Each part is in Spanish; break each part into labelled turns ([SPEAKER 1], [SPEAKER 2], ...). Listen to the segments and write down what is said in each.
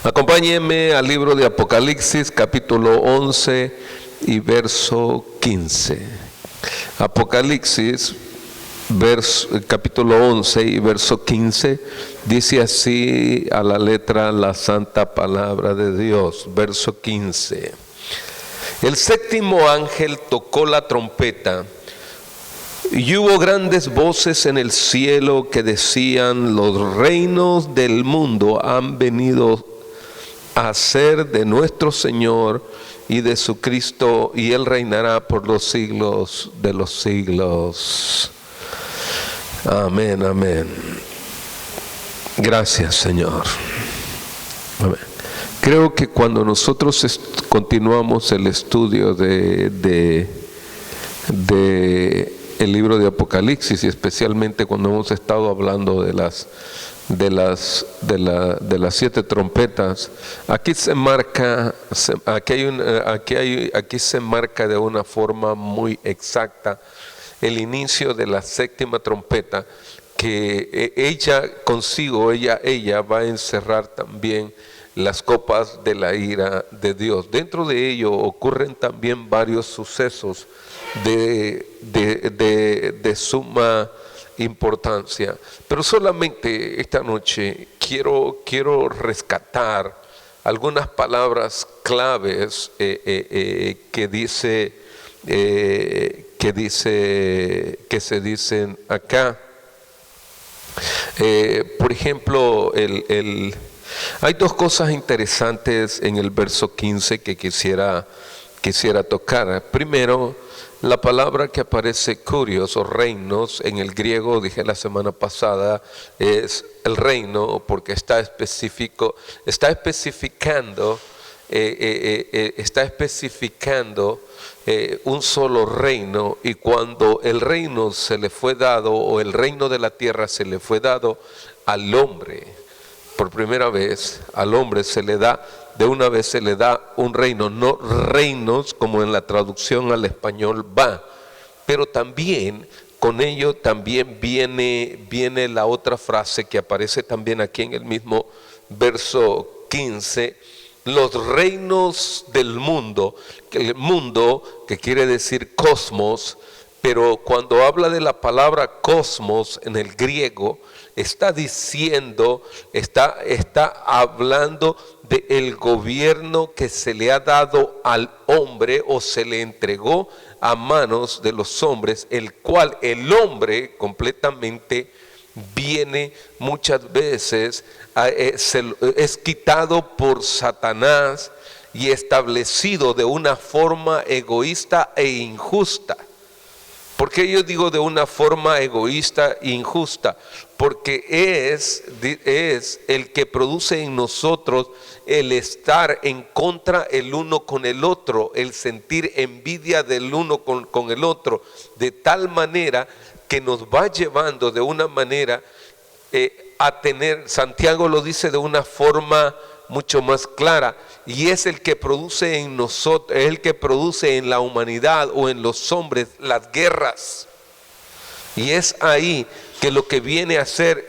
[SPEAKER 1] Acompáñenme al libro de Apocalipsis, capítulo 11 y verso 15. Apocalipsis, capítulo 11 y verso 15, dice así a la letra la santa palabra de Dios. Verso 15. El séptimo ángel tocó la trompeta, y hubo grandes voces en el cielo que decían: los reinos del mundo han venido a ser de nuestro Señor y de su Cristo, y Él reinará por los siglos de los siglos. Amén, amén. Gracias, Señor. Amén. Creo que cuando nosotros continuamos el estudio de el libro de Apocalipsis, y especialmente cuando hemos estado hablando de las 7 trompetas, aquí se marca, aquí se marca de una forma muy exacta el inicio de la séptima trompeta, que ella va a encerrar también las copas de la ira de Dios. Dentro de ello ocurren también varios sucesos de suma importancia, pero solamente esta noche quiero rescatar algunas palabras claves que se dicen acá. Por ejemplo, hay dos cosas interesantes en el verso 15 que quisiera tocar. Primero, la palabra que aparece curios o reinos en el griego, dije la semana pasada, es el reino, porque está especificando un solo reino. Y cuando el reino se le fue dado, o el reino de la tierra se le fue dado al hombre, por primera vez al hombre de una vez se le da un reino, no reinos como en la traducción al español va, pero también con ello también viene la otra frase que aparece también aquí en el mismo verso 15, los reinos del mundo, el mundo que quiere decir cosmos, pero cuando habla de la palabra cosmos en el griego, está hablando del gobierno que se le ha dado al hombre, o se le entregó a manos de los hombres, el cual el hombre completamente viene muchas veces, es quitado por Satanás y establecido de una forma egoísta e injusta. ¿Por qué yo digo de una forma egoísta e injusta? Porque es el que produce en nosotros el estar en contra el uno con el otro, el sentir envidia del uno con el otro, de tal manera que nos va llevando de una manera a tener, Santiago lo dice de una forma mucho más clara, y es el que produce en nosotros, es el que produce en la humanidad o en los hombres las guerras. Y es ahí que lo que viene a ser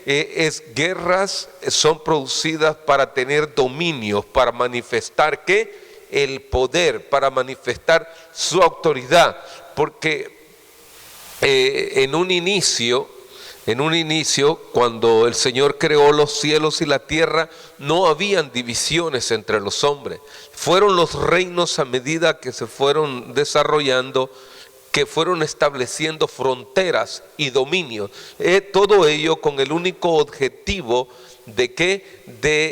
[SPEAKER 1] es guerras son producidas para tener dominio, para manifestar el poder, para manifestar su autoridad, porque en un inicio, cuando el Señor creó los cielos y la tierra, no habían divisiones entre los hombres. Fueron los reinos, a medida que se fueron desarrollando, que fueron estableciendo fronteras y dominios. Todo ello con el único objetivo de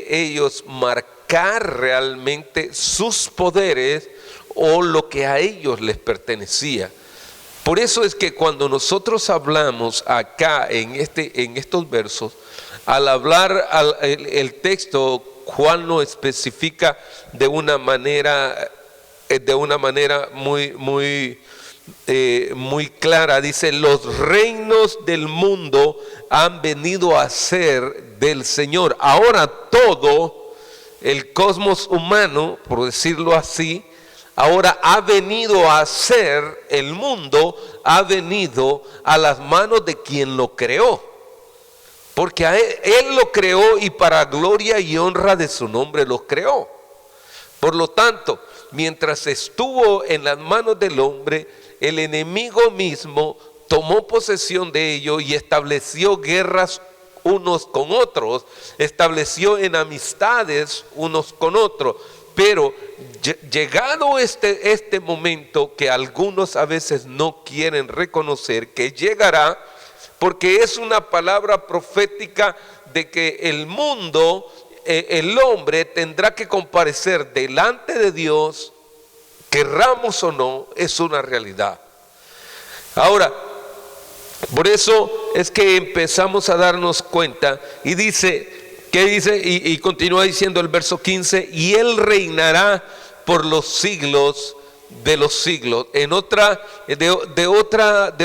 [SPEAKER 1] ellos marcar realmente sus poderes o lo que a ellos les pertenecía. Por eso es que cuando nosotros hablamos acá en estos versos, al hablar el texto, Juan lo especifica de una manera muy clara. Dice: los reinos del mundo han venido a ser del Señor. Ahora todo el cosmos humano, por decirlo así, ahora ha venido a ser, el mundo ha venido a las manos de quien lo creó. porque él lo creó y para gloria y honra de su nombre los creó. Por lo tanto, mientras estuvo en las manos del hombre, el enemigo mismo tomó posesión de ello y estableció guerras unos con otros, estableció enemistades unos con otros. Pero llegado este momento que algunos a veces no quieren reconocer que llegará, porque es una palabra profética de que el mundo, el hombre tendrá que comparecer delante de Dios, querramos o no, es una realidad. Ahora, por eso es que empezamos a darnos cuenta y dice, ¿qué dice? Y continúa diciendo el verso 15, y él reinará por los siglos de los siglos. De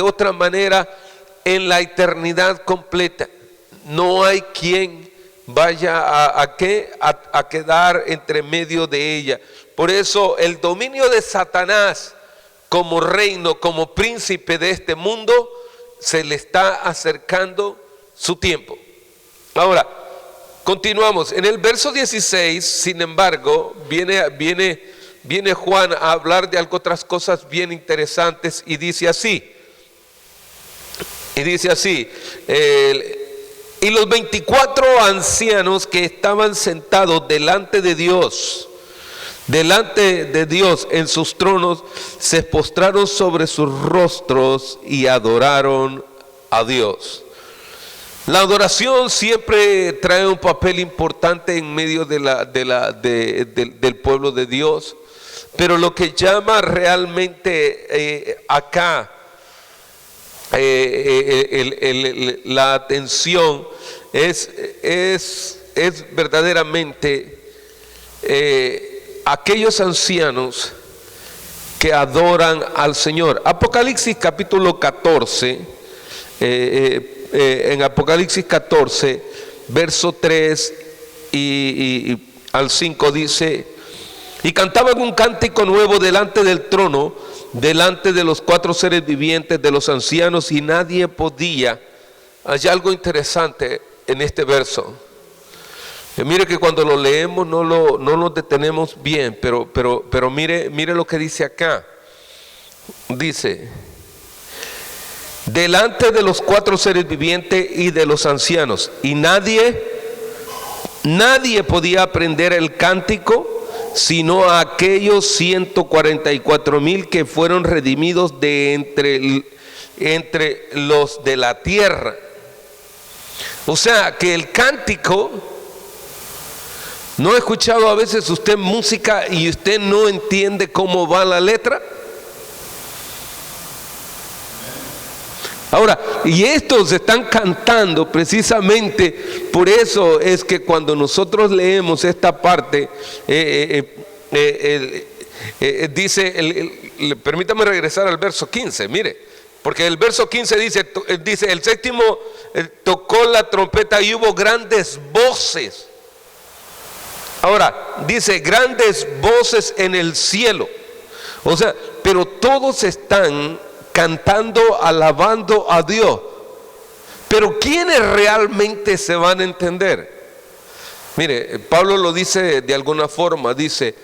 [SPEAKER 1] otra manera, en la eternidad completa, no hay quien vaya a quedar entre medio de ella. Por eso el dominio de Satanás como reino, como príncipe de este mundo, se le está acercando su tiempo. Ahora, continuamos. En el verso 16, sin embargo, viene Juan a hablar de otras cosas bien interesantes y dice así. Y los 24 ancianos que estaban sentados delante de Dios en sus tronos, se postraron sobre sus rostros y adoraron a Dios. La adoración siempre trae un papel importante en medio del pueblo de Dios, pero lo que llama realmente acá la atención es verdaderamente aquellos ancianos que adoran al Señor. Apocalipsis capítulo 14, en Apocalipsis 14, verso 3 y al 5 dice: y cantaban un cántico nuevo delante del trono, delante de los 4 seres vivientes, de los ancianos, y nadie podía. Hay algo interesante en este verso. Mire que cuando lo leemos no nos detenemos bien, pero mire lo que dice acá. Dice: delante de los 4 seres vivientes y de los ancianos, y nadie podía aprender el cántico, sino a aquellos 144,000 que fueron redimidos de entre los de la tierra. O sea que el cántico, ¿no ha escuchado a veces usted música y usted no entiende cómo va la letra? Ahora, y estos están cantando precisamente, por eso es que cuando nosotros leemos esta parte, permítame regresar al verso 15, mire, porque el verso 15 dice, el séptimo tocó la trompeta y hubo grandes voces. Ahora, dice grandes voces en el cielo. O sea, pero todos están cantando, alabando a Dios. Pero ¿quiénes realmente se van a entender? Mire, Pablo lo dice de alguna forma, dice: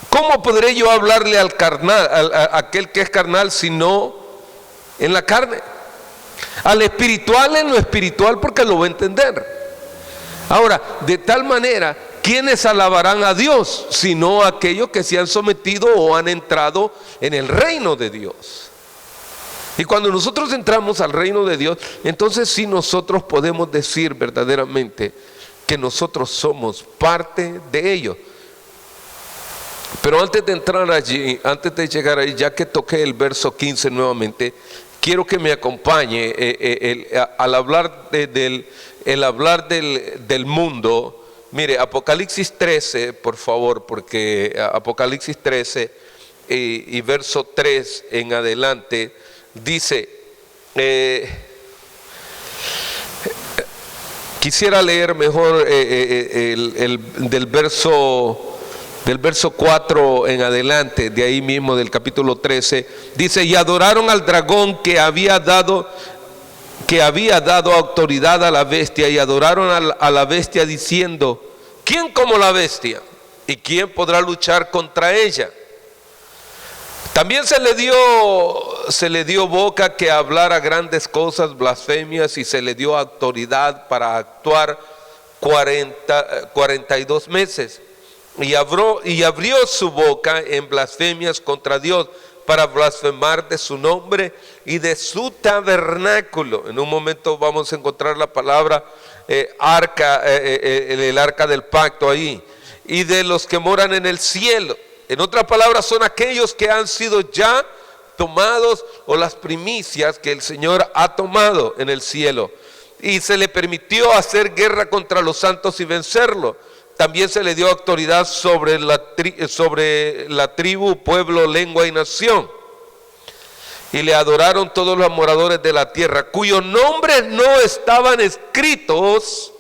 [SPEAKER 1] ¿cómo podré yo hablarle al carnal, a aquel que es carnal, sino en la carne? Al espiritual en lo espiritual, porque lo va a entender. Ahora, de tal manera, ¿quiénes alabarán a Dios? Sino aquellos que se han sometido o han entrado en el reino de Dios. Y cuando nosotros entramos al reino de Dios, entonces sí nosotros podemos decir verdaderamente que nosotros somos parte de ello. Pero antes de entrar allí, antes de llegar ahí, ya que toqué el verso 15 nuevamente, quiero que me acompañe al hablar del mundo. Mire, Apocalipsis 13, por favor, porque Apocalipsis 13 y verso 3 en adelante dice, quisiera leer mejor del verso 4 en adelante, de ahí mismo del capítulo 13, dice: y adoraron al dragón que había dado que había dado autoridad a la bestia, y adoraron a la bestia diciendo: ¿quién como la bestia? ¿Y quién podrá luchar contra ella? También se le dio boca que hablara grandes cosas, blasfemias, y se le dio autoridad para actuar 42 meses. Y abrió su boca en blasfemias contra Dios, para blasfemar de su nombre y de su tabernáculo. En un momento vamos a encontrar la palabra arca, el arca del pacto ahí. Y de los que moran en el cielo. En otras palabras, son aquellos que han sido ya tomados, o las primicias que el Señor ha tomado en el cielo. Y se le permitió hacer guerra contra los santos y vencerlo. También se le dio autoridad sobre la tribu, pueblo, lengua y nación. Y le adoraron todos los moradores de la tierra, cuyos nombres no estaban escritos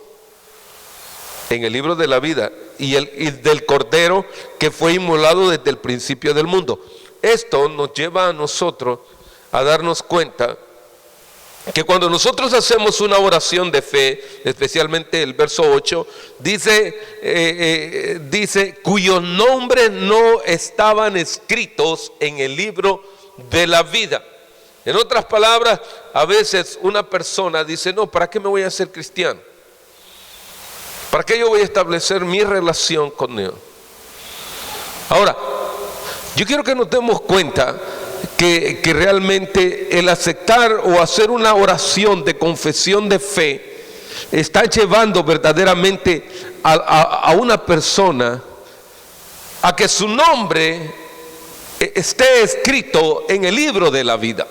[SPEAKER 1] en el libro de la vida y del Cordero que fue inmolado desde el principio del mundo. Esto nos lleva a nosotros a darnos cuenta que cuando nosotros hacemos una oración de fe, especialmente el verso 8, dice, cuyos nombres no estaban escritos en el libro de la vida. En otras palabras, a veces una persona dice: no, ¿para qué me voy a hacer cristiano? ¿Para qué yo voy a establecer mi relación con Dios? Ahora, yo quiero que nos demos cuenta que realmente el aceptar o hacer una oración de confesión de fe está llevando verdaderamente a una persona a que su nombre esté escrito en el libro de la vida.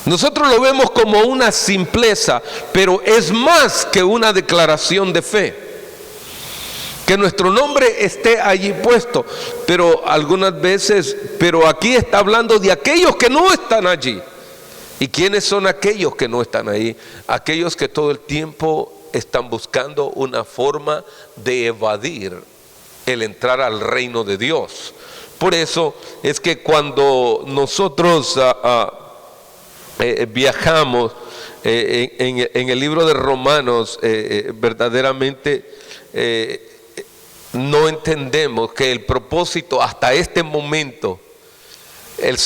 [SPEAKER 1] Nosotros lo vemos como una simpleza, pero es más que una declaración de fe. Que nuestro nombre esté allí puesto, pero algunas veces, pero aquí está hablando de aquellos que no están allí. ¿Y quiénes son aquellos que no están ahí? Aquellos que todo el tiempo están buscando una forma de evadir el entrar al reino de Dios. Por eso es que cuando nosotros viajamos en el libro de Romanos, verdaderamente no entendemos que el propósito hasta este momento, el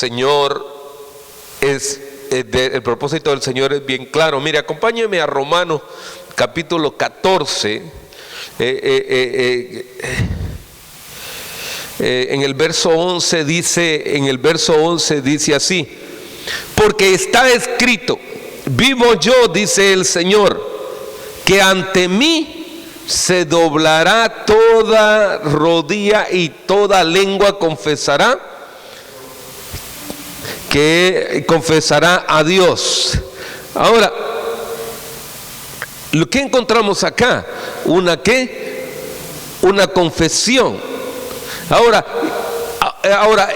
[SPEAKER 1] propósito del Señor es bien claro. Mire, acompáñeme a Romanos capítulo 14, en el verso 11 dice así: porque está escrito, vivo yo, dice el Señor, que ante mí se doblará toda rodilla y toda lengua confesará a Dios. Ahora, lo que encontramos acá, una confesión. Ahora,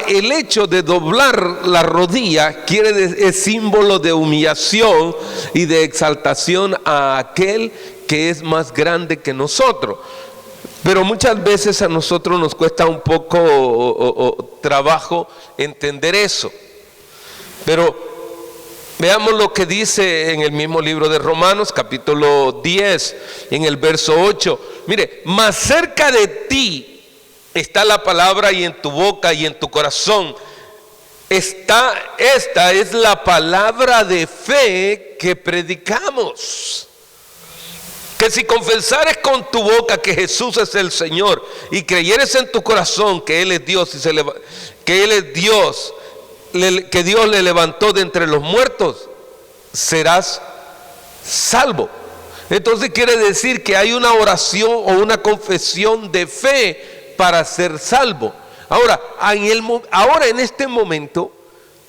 [SPEAKER 1] el hecho de doblar la rodilla es símbolo de humillación y de exaltación a aquel que es más grande que nosotros. Pero muchas veces a nosotros nos cuesta un poco trabajo entender eso. Pero veamos lo que dice en el mismo libro de Romanos, capítulo 10, en el verso 8. Mire, más cerca de ti está la palabra, y en tu boca y en tu corazón. Esta es la palabra de fe que predicamos. Que si confesares con tu boca que Jesús es el Señor, y creyeres en tu corazón que Él es Dios, que Él es Dios, que Dios le levantó de entre los muertos, serás salvo. Entonces quiere decir que hay una oración o una confesión de fe para ser salvo. Ahora en este momento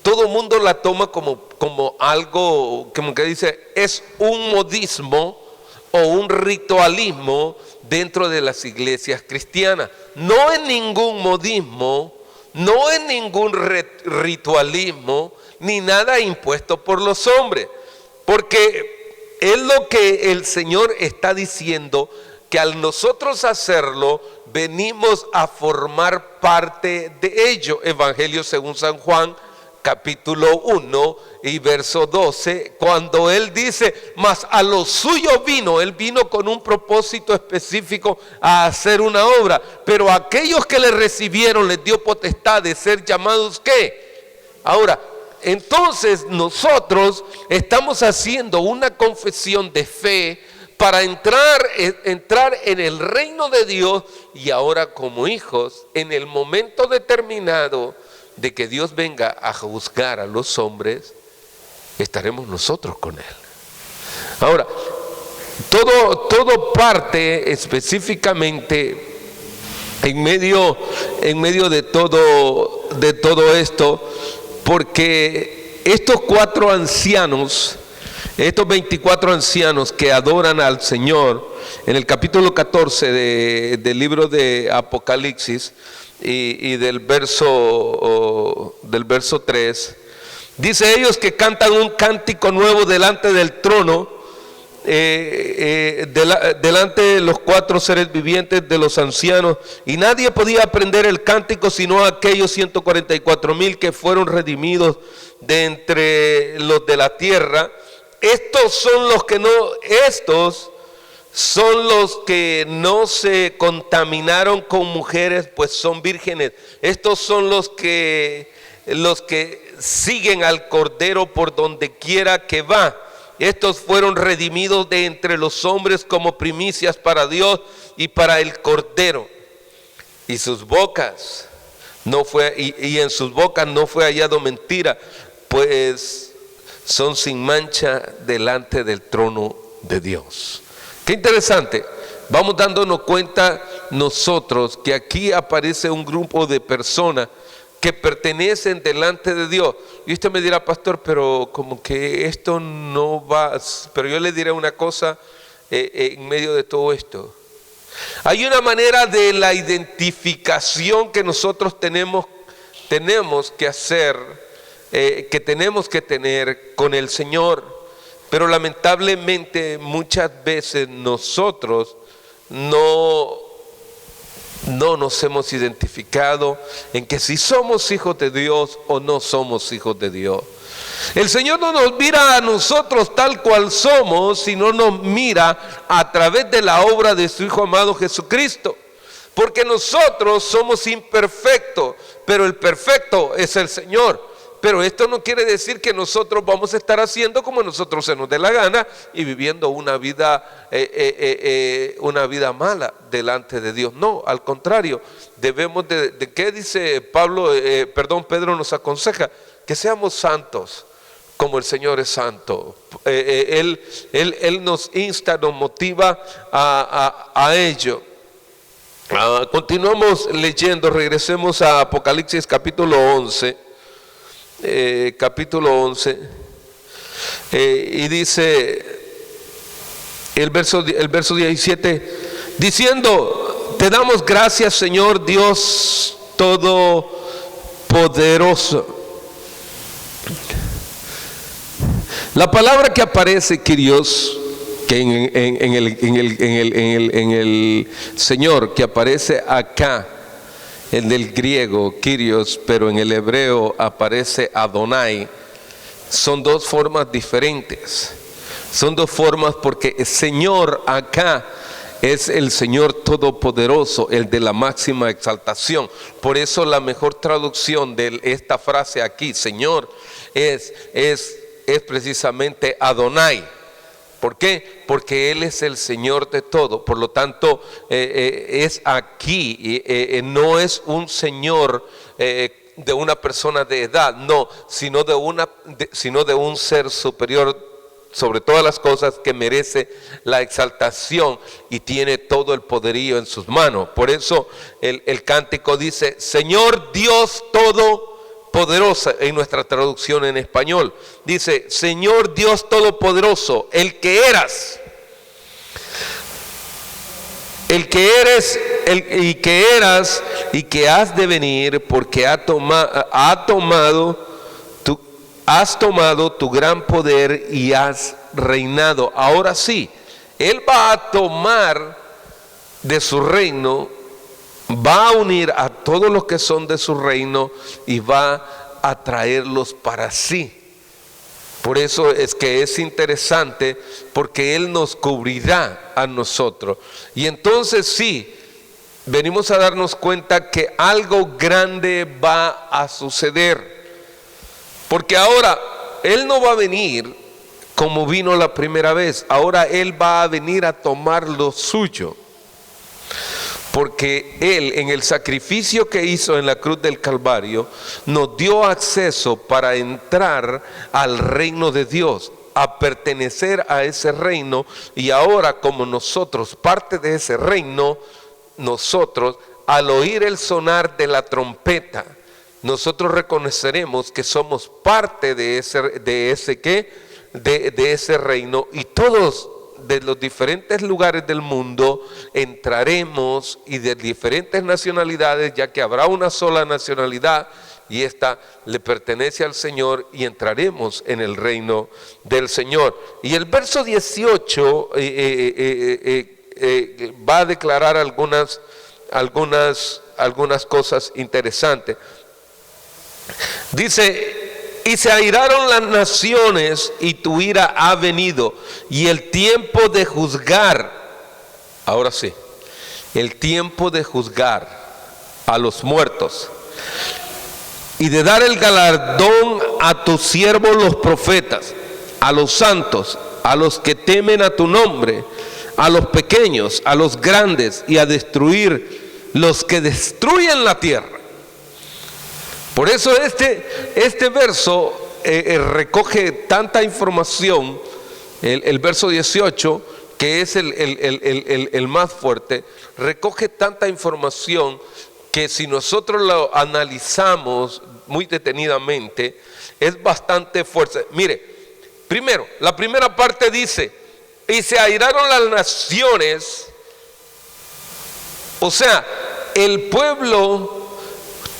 [SPEAKER 1] todo el mundo la toma como algo, como que dice, es un modismo o un ritualismo dentro de las iglesias cristianas. No es ningún modismo, no es ningún ritualismo, ni nada impuesto por los hombres, porque es lo que el Señor está diciendo, que al nosotros hacerlo, venimos a formar parte de ello. Evangelio según San Juan, capítulo 1 y verso 12, cuando él dice, mas a lo suyo vino, él vino con un propósito específico a hacer una obra, pero a aquellos que le recibieron les dio potestad de ser llamados ¿qué? Ahora, entonces nosotros estamos haciendo una confesión de fe para entrar en el reino de Dios, y ahora como hijos, en el momento determinado de que Dios venga a juzgar a los hombres, estaremos nosotros con Él. Ahora, todo parte específicamente en medio de todo esto, porque estos 4 ancianos, estos 24 ancianos que adoran al Señor, en el capítulo 14 del libro de Apocalipsis y del verso 3, dice ellos que cantan un cántico nuevo delante del trono, delante de los 4 seres vivientes de los ancianos, y nadie podía aprender el cántico sino aquellos 144,000 que fueron redimidos de entre los de la tierra. Estos son los que no se contaminaron con mujeres, pues son vírgenes. Estos son los que siguen al Cordero por donde quiera que va. Estos fueron redimidos de entre los hombres como primicias para Dios y para el Cordero. Y sus bocas y en sus bocas no fue hallado mentira, pues son sin mancha delante del trono de Dios. Qué interesante. Vamos dándonos cuenta nosotros que aquí aparece un grupo de personas que pertenecen delante de Dios. Y usted me dirá, pastor, pero como que esto no va. Pero yo le diré una cosa en medio de todo esto. Hay una manera de la identificación que nosotros tenemos que hacer, que tenemos que tener con el Señor. Pero lamentablemente muchas veces nosotros no nos hemos identificado en que si somos hijos de Dios o no somos hijos de Dios. El Señor no nos mira a nosotros tal cual somos, sino nos mira a través de la obra de su Hijo amado Jesucristo. Porque nosotros somos imperfectos, pero el perfecto es el Señor. Pero esto no quiere decir que nosotros vamos a estar haciendo como nosotros se nos dé la gana y viviendo una vida mala delante de Dios. No, al contrario, debemos de ¿qué dice Pedro nos aconseja? Que seamos santos como el Señor es santo. Él nos insta, nos motiva a ello. Continuamos leyendo, regresemos a Apocalipsis capítulo 11. Capítulo 11 y dice el verso 17, diciendo: te damos gracias, Señor Dios Todopoderoso. La palabra que aparece, Kyrios, que en el Señor, que aparece acá, el del griego, Kyrios, pero en el hebreo aparece Adonai, son 2 formas diferentes. Son 2 formas porque el Señor acá es el Señor Todopoderoso, el de la máxima exaltación. Por eso la mejor traducción de esta frase aquí, Señor, es precisamente Adonai. ¿Por qué? Porque Él es el Señor de todo. Por lo tanto, es aquí, no es un Señor de una persona de edad, no, sino de un ser superior sobre todas las cosas, que merece la exaltación y tiene todo el poderío en sus manos. Por eso el cántico dice: Señor Dios Todopoderoso. En nuestra traducción en español dice: Señor Dios Todopoderoso, el que eras, el que eres, y que eras y que has de venir, porque has tomado tu gran poder y has reinado. Ahora sí, Él va a tomar de su reino, va a unir a todos los que son de su reino y va a traerlos para sí. Por eso es que es interesante, porque Él nos cubrirá a nosotros. Y entonces sí, venimos a darnos cuenta que algo grande va a suceder. Porque ahora Él no va a venir como vino la primera vez. Ahora Él va a venir a tomar lo suyo. Porque Él, en el sacrificio que hizo en la cruz del Calvario, nos dio acceso para entrar al reino de Dios, a pertenecer a ese reino. Y ahora, como nosotros, parte de ese reino, nosotros, al oír el sonar de la trompeta, nosotros reconoceremos que somos parte de ese reino, y todos de los diferentes lugares del mundo entraremos, y de diferentes nacionalidades, ya que habrá una sola nacionalidad y esta le pertenece al Señor, y entraremos en el reino del Señor. Y el verso 18 va a declarar algunas cosas interesantes. Dice: y se airaron las naciones, y tu ira ha venido, y el tiempo de juzgar, ahora sí, el tiempo de juzgar a los muertos, y de dar el galardón a tus siervos los profetas, a los santos, a los que temen a tu nombre, a los pequeños, a los grandes, y a destruir los que destruyen la tierra. Por eso este verso recoge tanta información, el verso 18, que es el más fuerte, recoge tanta información que si nosotros lo analizamos muy detenidamente, es bastante fuerte. Mire, primero, la primera parte dice: y se airaron las naciones. O sea, el pueblo,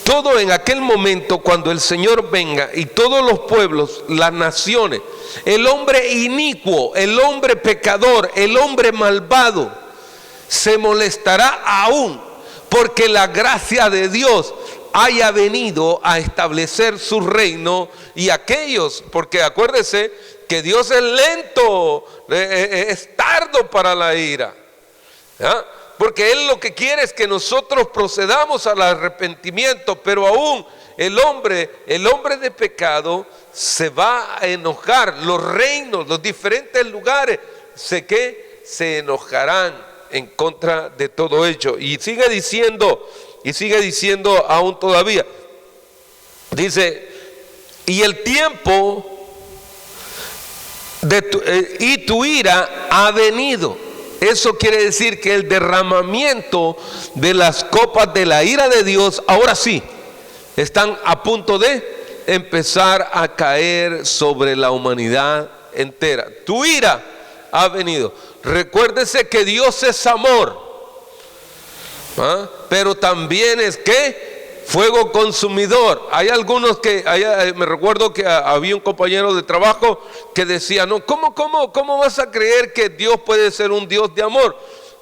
[SPEAKER 1] todo en aquel momento, cuando el Señor venga, y todos los pueblos, las naciones, el hombre inicuo, el hombre pecador, el hombre malvado, se molestará aún porque la gracia de Dios haya venido a establecer su reino. Y aquellos, porque acuérdese que Dios es lento, es tardo para la ira, ¿ya? Porque Él lo que quiere es que nosotros procedamos al arrepentimiento, pero aún el hombre de pecado se va a enojar. Los reinos, los diferentes lugares, se enojarán en contra de todo ello. Y sigue diciendo aún todavía. Dice: y el tiempo y tu ira ha venido. Eso quiere decir que el derramamiento de las copas de la ira de Dios, ahora sí, están a punto de empezar a caer sobre la humanidad entera. Tu ira ha venido. Recuérdese que Dios es amor, pero también es que fuego consumidor. Hay algunos que, me recuerdo que había un compañero de trabajo que decía: no, ¿cómo vas a creer que Dios puede ser un Dios de amor?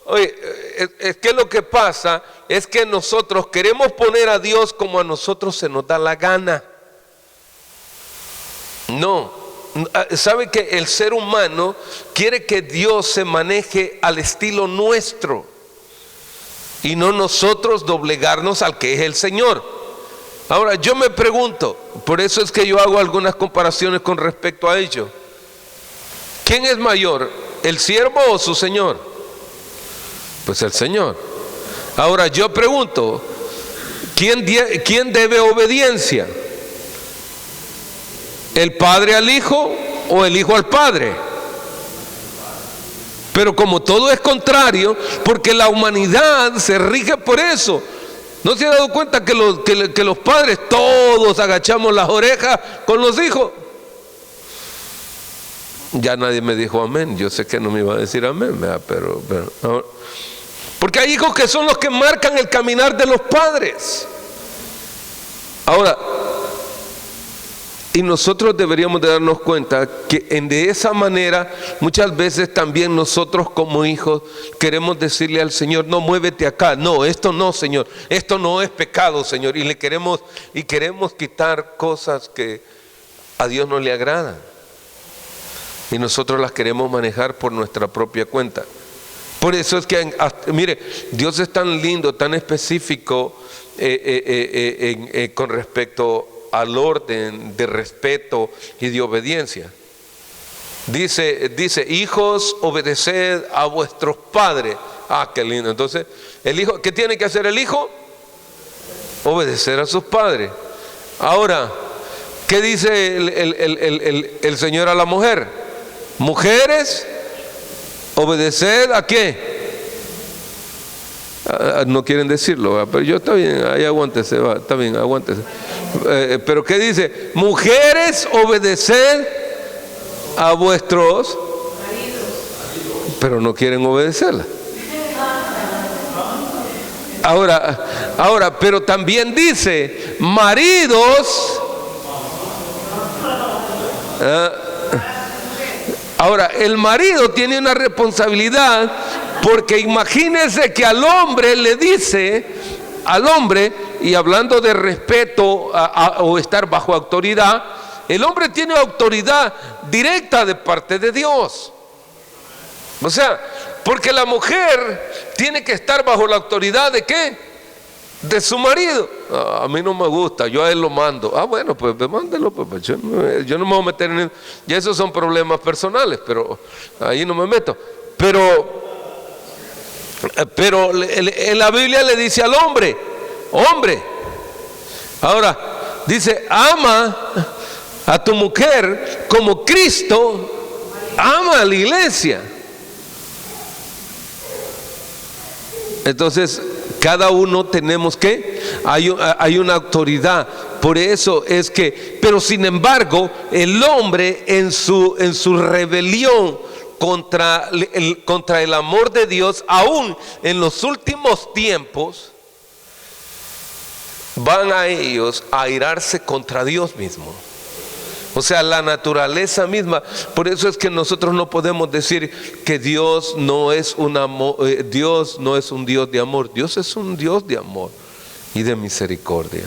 [SPEAKER 1] Oye, es que lo que pasa es que nosotros queremos poner a Dios como a nosotros se nos da la gana. No, sabe que el ser humano quiere que Dios se maneje al estilo nuestro, y no nosotros doblegarnos al que es el Señor. Ahora yo me pregunto, por eso es que yo hago algunas comparaciones con respecto a ello. ¿Quién es mayor, el siervo o su Señor? Pues el Señor. Ahora yo pregunto, ¿quién debe obediencia? ¿El padre al hijo o el hijo al padre? Pero como todo es contrario, porque la humanidad se rige por eso. ¿No se ha dado cuenta que los padres todos agachamos las orejas con los hijos? Ya nadie me dijo amén. Yo sé que no me iba a decir amén, ¿verdad? Pero porque hay hijos que son los que marcan el caminar de los padres. Ahora, Y nosotros deberíamos de darnos cuenta que de esa manera muchas veces también nosotros como hijos queremos decirle al Señor: no, muévete acá, no, esto no, Señor, esto no es pecado, Señor, y queremos quitar cosas que a Dios no le agradan, y nosotros las queremos manejar por nuestra propia cuenta. Por eso es que, mire, Dios es tan lindo, tan específico con respecto al orden de respeto y de obediencia. Dice: hijos, obedeced a vuestros padres. Ah, qué lindo. Entonces, el hijo, ¿qué tiene que hacer el hijo? Obedecer a sus padres. Ahora, ¿qué dice el Señor a la mujer? Mujeres, obedeced ¿a qué? No quieren decirlo, ¿verdad? Pero yo, está bien, ahí aguántese, va, está bien, aguántese. Pero ¿qué dice? Mujeres, obedeced a vuestros maridos, pero no quieren obedecerla. Ahora, pero también dice: maridos. Ahora, el marido tiene una responsabilidad, porque imagínense que al hombre le dice, al hombre, y hablando de respeto o estar bajo autoridad, el hombre tiene autoridad directa de parte de Dios. O sea, porque la mujer tiene que estar bajo la autoridad ¿de qué? De su marido. A mí no me gusta, yo a él lo mando. Ah, bueno, pues mándelo, pues yo no me voy a meter en eso. Ya esos son problemas personales, pero ahí no me meto. Pero en la Biblia le dice al hombre: hombre, ahora dice: ama a tu mujer como Cristo ama a la iglesia. Entonces, cada uno tenemos que, hay una autoridad. Por eso es que, pero sin embargo, el hombre en su rebelión contra el amor de Dios, aún en los últimos tiempos, van a ellos a airarse contra Dios mismo. O sea, la naturaleza misma. Por eso es que nosotros no podemos decir que Dios no es Dios no es un Dios de amor. Dios es un Dios de amor y de misericordia.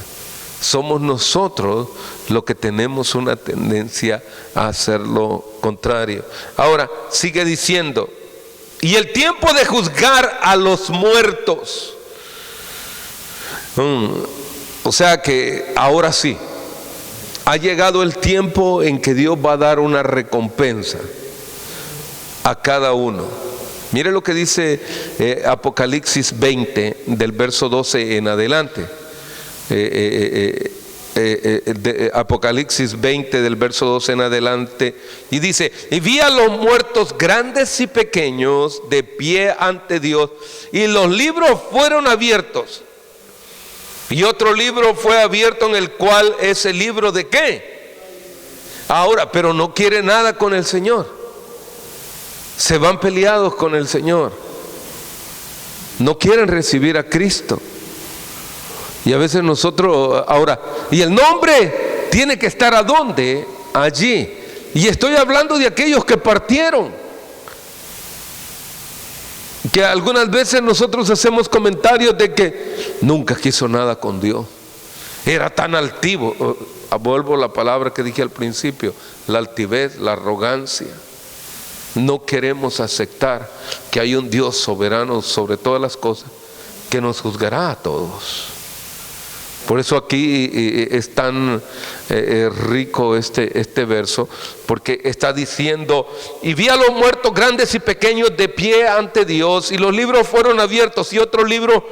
[SPEAKER 1] Somos nosotros los que tenemos una tendencia a hacer lo contrario. Ahora, sigue diciendo: y el tiempo de juzgar a los muertos. O sea que ahora sí, ha llegado el tiempo en que Dios va a dar una recompensa a cada uno. Mire lo que dice Apocalipsis 20, del verso 12 en adelante. Apocalipsis 20, del verso 12 en adelante, y dice: y vi a los muertos grandes y pequeños de pie ante Dios, y los libros fueron abiertos. Y otro libro fue abierto, en el cual es el libro de ¿qué? Ahora, pero no quiere nada con el Señor. Se van peleados con el Señor. No quieren recibir a Cristo. Y a veces nosotros, ahora, y el nombre tiene que estar ¿a dónde? Allí. Y estoy hablando de aquellos que partieron. Que algunas veces nosotros hacemos comentarios de que nunca quiso nada con Dios, era tan altivo. Vuelvo a la palabra que dije al principio: la altivez, la arrogancia. No queremos aceptar que hay un Dios soberano sobre todas las cosas, que nos juzgará a todos. Por eso aquí es tan rico este verso, porque está diciendo: y vi a los muertos grandes y pequeños de pie ante Dios, y los libros fueron abiertos, y otro libro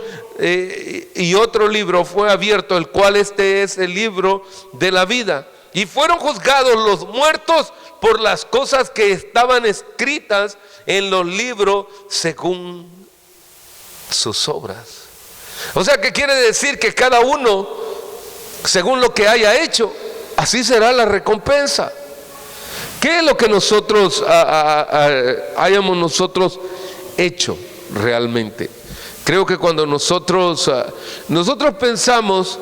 [SPEAKER 1] fue abierto, el cual es el libro de la vida. Y fueron juzgados los muertos por las cosas que estaban escritas en los libros según sus obras. O sea, que quiere decir que cada uno, según lo que haya hecho, así será la recompensa. ¿Qué es lo que nosotros hayamos nosotros hecho realmente? Creo que cuando nosotros pensamos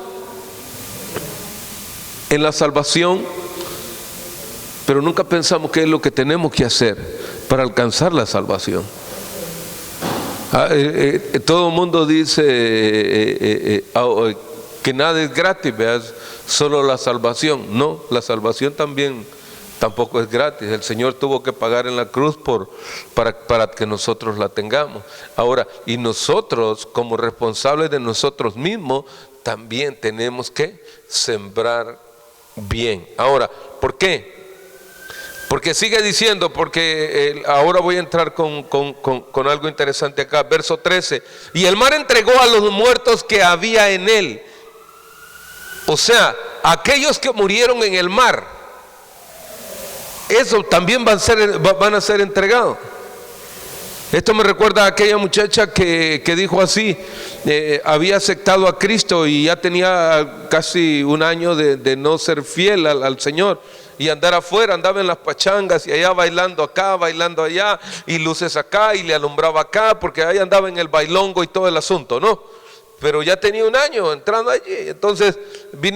[SPEAKER 1] en la salvación, pero nunca pensamos qué es lo que tenemos que hacer para alcanzar la salvación. Todo el mundo dice que nada es gratis, ¿verdad? Solo la salvación. No, la salvación tampoco es gratis. El Señor tuvo que pagar en la cruz para que nosotros la tengamos. Ahora, y nosotros como responsables de nosotros mismos también tenemos que sembrar bien. Ahora, ¿por qué? Porque sigue diciendo, porque ahora voy a entrar con algo interesante acá, verso 13. Y el mar entregó a los muertos que había en él. O sea, aquellos que murieron en el mar, eso también van a ser entregados. Esto me recuerda a aquella muchacha que dijo así, había aceptado a Cristo y ya tenía casi un año de no ser fiel al Señor y andar afuera, andaba en las pachangas y allá bailando acá, bailando allá, y luces acá y le alumbraba acá, porque ahí andaba en el bailongo y todo el asunto, ¿no? Pero ya tenía un año entrando allí, entonces